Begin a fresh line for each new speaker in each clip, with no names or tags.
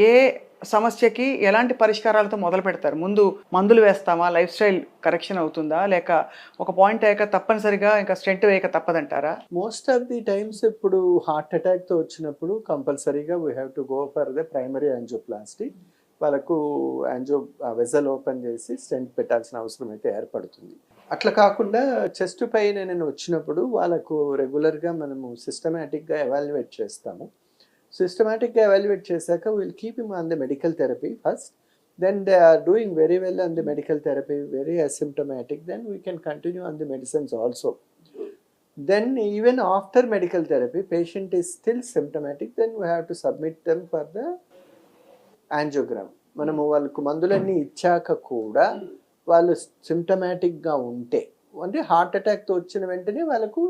ఏ సమస్యకి ఎలాంటి పరిష్కారాలతో మొదలుపెడతారు? ముందు మందులు వేస్తామా? లైఫ్ స్టైల్ కరెక్షన్ అవుతుందా? లేక ఒక పాయింట్ అయ్యాక తప్పనిసరిగా ఇంకా స్టెంట్ వేయక తప్పదంటారా?
మోస్ట్ ఆఫ్ ది టైమ్స్ ఇప్పుడు హార్ట్ అటాక్‌తో వచ్చినప్పుడు కంపల్సరీగా we have to go for the primary angioplasty. వాళ్ళకు వెసెల్ ఓపెన్ చేసి స్టెంట్ పెట్టాల్సిన అవసరం అయితే ఏర్పడుతుంది. అట్లా కాకుండా చెస్ట్ పెయిన్ అని వచ్చినప్పుడు వాళ్ళకు రెగ్యులర్‌గా మనము సిస్టమాటిక్‌గా ఎవాల్యుయేట్ చేస్తాము. సిస్టమాటిక్‌గా ఎవాల్యుయేట్ చేశాక will keep him on the medical therapy first. Then they are doing very well on the medical therapy, very asymptomatic, then we can continue on the medicines also. Then even after medical therapy, patient is still symptomatic, then we have to submit them for the angiogram. మనము వాళ్ళకు మందులన్నీ ఇచ్చాక కూడా వాళ్ళు సిమ్టమాటిక్గా ఉంటే, అంటే heart అటాక్తో వచ్చిన వెంటనే వాళ్ళకు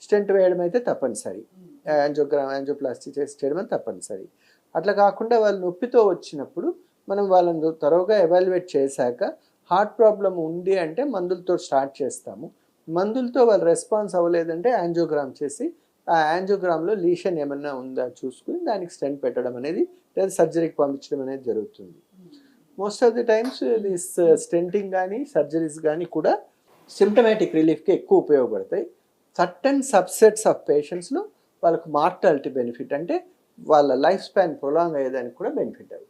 స్టెంట్ వేయడం అయితే తప్పనిసరి, యాంజియోప్లాస్టీ చేసి చేయడం అయితే తప్పనిసరి. అట్లా కాకుండా వాళ్ళు నొప్పితో వచ్చినప్పుడు మనం వాళ్ళని త్వరగా ఎవాల్యుయేట్ చేశాక హార్ట్ ప్రాబ్లం ఉంది అంటే మందులతో స్టార్ట్ చేస్తాము. మందులతో వాళ్ళు రెస్పాన్స్ అవ్వలేదంటే యాంజియోగ్రామ్ చేసి ఆ యాంజియోగ్రామ్లో లీషన్ ఏమన్నా ఉందా చూసుకుని దానికి స్టెంట్ పెట్టడం అనేది లేదా సర్జరీకి పంపించడం అనేది జరుగుతుంది. Most of the times this stenting కానీ సర్జరీస్ కానీ కూడా సిమ్టమాటిక్ రిలీఫ్కి ఎక్కువ ఉపయోగపడతాయి. సర్టన్ సబ్సెట్స్ ఆఫ్ పేషెంట్స్లో వాళ్ళకు మార్టాలిటీ బెనిఫిట్, అంటే వాళ్ళ లైఫ్ స్పాన్ ప్రొలాంగ్ అయ్యేదానికి కూడా బెనిఫిట్ అవుతుంది.